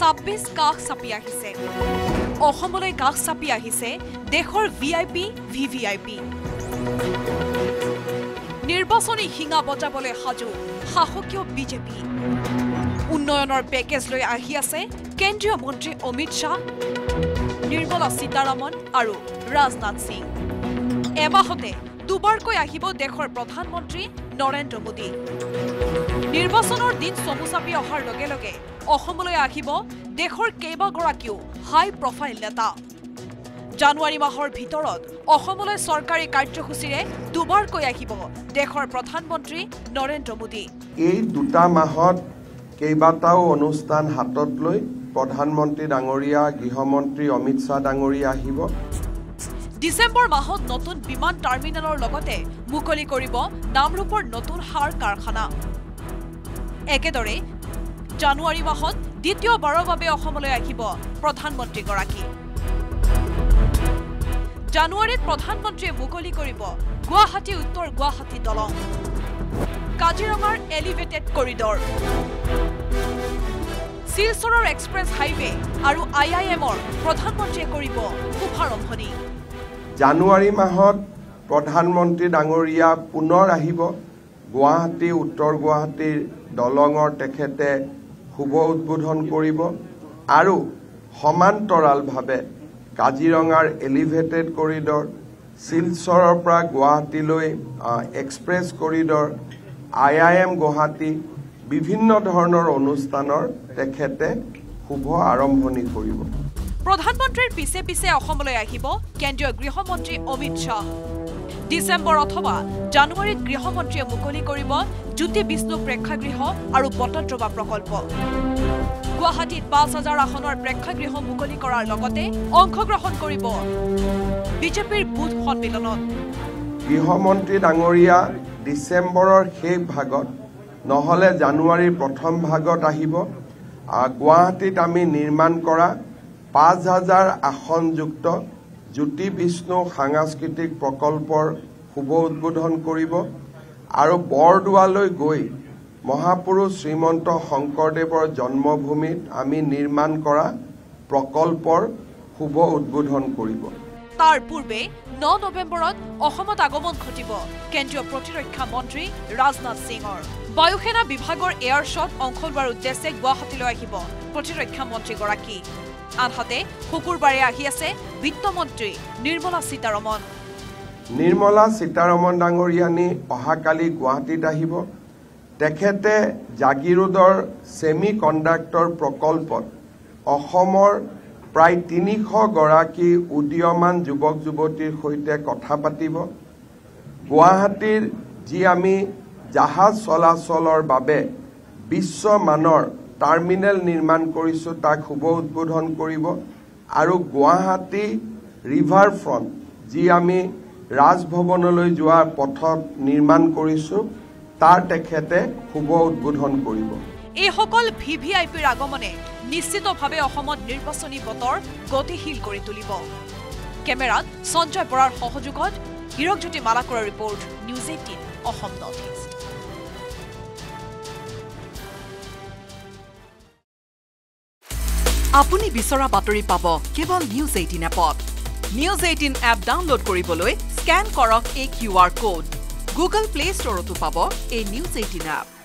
26 কাষ চাপি আহিছে অসমলৈ কাষ চাপি আহিছে দেশৰ ভিআইপি ভিভিআইপি নিৰ্বাচনী হিঙা বজাবলৈ সাজু শাসকীয় বিজেপি উন্নয়নৰ পেকেজ লৈ আহি আছে কেন্দ্ৰীয় মন্ত্ৰী অমিত শাহ নিৰ্মলা সীতাৰমণ আৰু ৰাজনাথ সিং এমাহতে দুবাৰকৈ আহিব দেশৰ প্ৰধানমন্ত্ৰী নৰেন্দ্ৰ মোদী নিৰ্বাচনৰ দিন চমু চাপি অহাৰ লগে লগে অসমলৈ আহিব দেশৰ কেইবাগৰাকীও হাই প্ৰফাইল নেতা জানুৱাৰী মাহৰ ভিতৰত অসমলৈ চৰকাৰী কাৰ্যসূচীৰে দুবাৰকৈ আহিব দেশৰ প্ৰধানমন্ত্ৰী নৰেন্দ্ৰ মোদী এই দুটা মাহত কেইবাটাও অনুষ্ঠান হাতত লৈ প্ৰধানমন্ত্ৰী ডাঙৰীয়া গৃহমন্ত্ৰী অমিত শাহ ডাঙৰীয়া আহিব ডিসেম্বৰ মাহত নতুন বিমান টাৰ্মিনেলৰ লগতে মুকলি কৰিব নামৰূপৰ নতুন সাৰ কাৰখানা একেদৰে জানুৱাৰী মাহত দ্বিতীয়বাৰৰ বাবে অসমলৈ আহিব প্ৰধানমন্ত্ৰী গৰাকী জানুৱাৰীত প্ৰধানমন্ত্ৰীয়ে মুকলি কৰিব গুৱাহাটী উত্তৰ গুৱাহাটী দলং কাজিৰঙাৰ এলিভেটেড কৰিডৰ শিলচৰৰ এক্সপ্ৰেছ হাইৱে আৰু IIMৰ প্ৰধানমন্ত্ৰীয়ে কৰিব শুভাৰম্ভণি জানুৱাৰী মাহত প্ৰধানমন্ত্ৰী ডাঙৰীয়া পুনৰ আহিব গুৱাহাটী উত্তৰ গুৱাহাটীৰ দলঙৰ তেখেতে শুভ উদ্বোধন কৰিব আৰু সমান্তৰালভাৱে কাজিৰঙাৰ এলিভেটেড কৰিডৰ শিলচৰৰ পৰা গুৱাহাটীলৈ এক্সপ্ৰেছ কৰিডৰ IIM গুৱাহাটী বিভিন্ন ধৰণৰ অনুষ্ঠানৰ তেখেতে শুভ আৰম্ভণি কৰিব প্ৰধানমন্ত্ৰীৰ পিছে পিছে অসমলৈ আহিব কেন্দ্ৰীয় গৃহমন্ত্ৰী অমিত শাহ ডিসেম্বৰ অথবা জানুৱাৰীত গৃহমন্ত্ৰীয়ে মুকলি কৰিব জ্যোতি বিষ্ণু প্ৰেক্ষাগৃহ আৰু বটদ্ৰৱা প্ৰকল্প গুৱাহাটীত ৫,০০০ আসনৰ প্ৰেক্ষাগৃহ মুকলি কৰাৰ লগতে অংশগ্ৰহণ কৰিব বিজেপিৰ বুথ সন্মিলনত গৃহমন্ত্ৰী ডাঙৰীয়া ডিসেম্বৰৰ শেষ ভাগত নহলে জানুৱাৰীৰ প্ৰথম ভাগত আহিব গুৱাহাটীত আমি নিৰ্মাণ কৰা ৫,০০০ আসনযুক্ত জ্যোতি বিষ্ণু সাংস্কৃতিক প্ৰকল্পৰ শুভ উদ্বোধন কৰিব আৰু বৰদোৱালৈ গৈ মহাপুৰুষ শ্ৰীমন্ত শংকৰদেৱৰ জন্মভূমিত আমি নিৰ্মাণ কৰা প্ৰকল্পৰ শুভ উদ্বোধন কৰিব তাৰ পূৰ্বে ৯ নৱেম্বৰত অসমত আগমন ঘটিব কেন্দ্ৰীয় প্ৰতিৰক্ষা মন্ত্ৰী ৰাজনাথ সিঙৰ বায়ুসেনা বিভাগৰ এয়াৰ শ্বট অংশ লোৱাৰ উদ্দেশ্যে গুৱাহাটীলৈ আহিব প্ৰতিৰক্ষা মন্ত্ৰীগৰাকী আনহাতে শুকুৰবাৰে আহি আছে বিত্তমন্ত্ৰী নিৰ্মলা সীতাৰমণ ডাঙৰীয়ানী অহাকালি গুৱাহাটীত আহিব তেখেতে জাগিৰোডৰ ছেমি কণ্ডাক্টৰ প্ৰকল্পত অসমৰ প্ৰায় ৩০০ গৰাকী উদীয়মান যুৱক যুৱতীৰ সৈতে কথা পাতিব গুৱাহাটীৰ যি আমি জাহাজ চলাচলৰ বাবে বিশ্বমানৰ টাৰ্মিনেল নিৰ্মাণ কৰিছো তাক শুভ উদ্বোধন কৰিব আৰু গুৱাহাটী ৰিভাৰ ফ্ৰণ্ট যি আমি ৰাজভৱনলৈ যোৱা পথত নিৰ্মাণ কৰিছো তাৰ তেখেতে শুভ উদ্বোধন কৰিব এই সকল ভিভিআইপিৰ আগমনে নিশ্চিতভাৱে অসমত নিৰ্বাচনী বতৰ গতিশীল কৰি তুলিব কেমেৰাত সঞ্জয় বৰাৰ সহযোগত হিৰকজ্যোতি মালাকুৰৰ report news 18 Assam North East আপুনি বিচৰা বাতৰি পাব কেৱল নিউজ 18 এপত নিউজ 18 এপ ডাউনলোড কৰিবলৈ স্ক্যান কৰক এই QR কোড গুগল প্লে ষ্টৰতো পাব এই নিউজ 18 এপ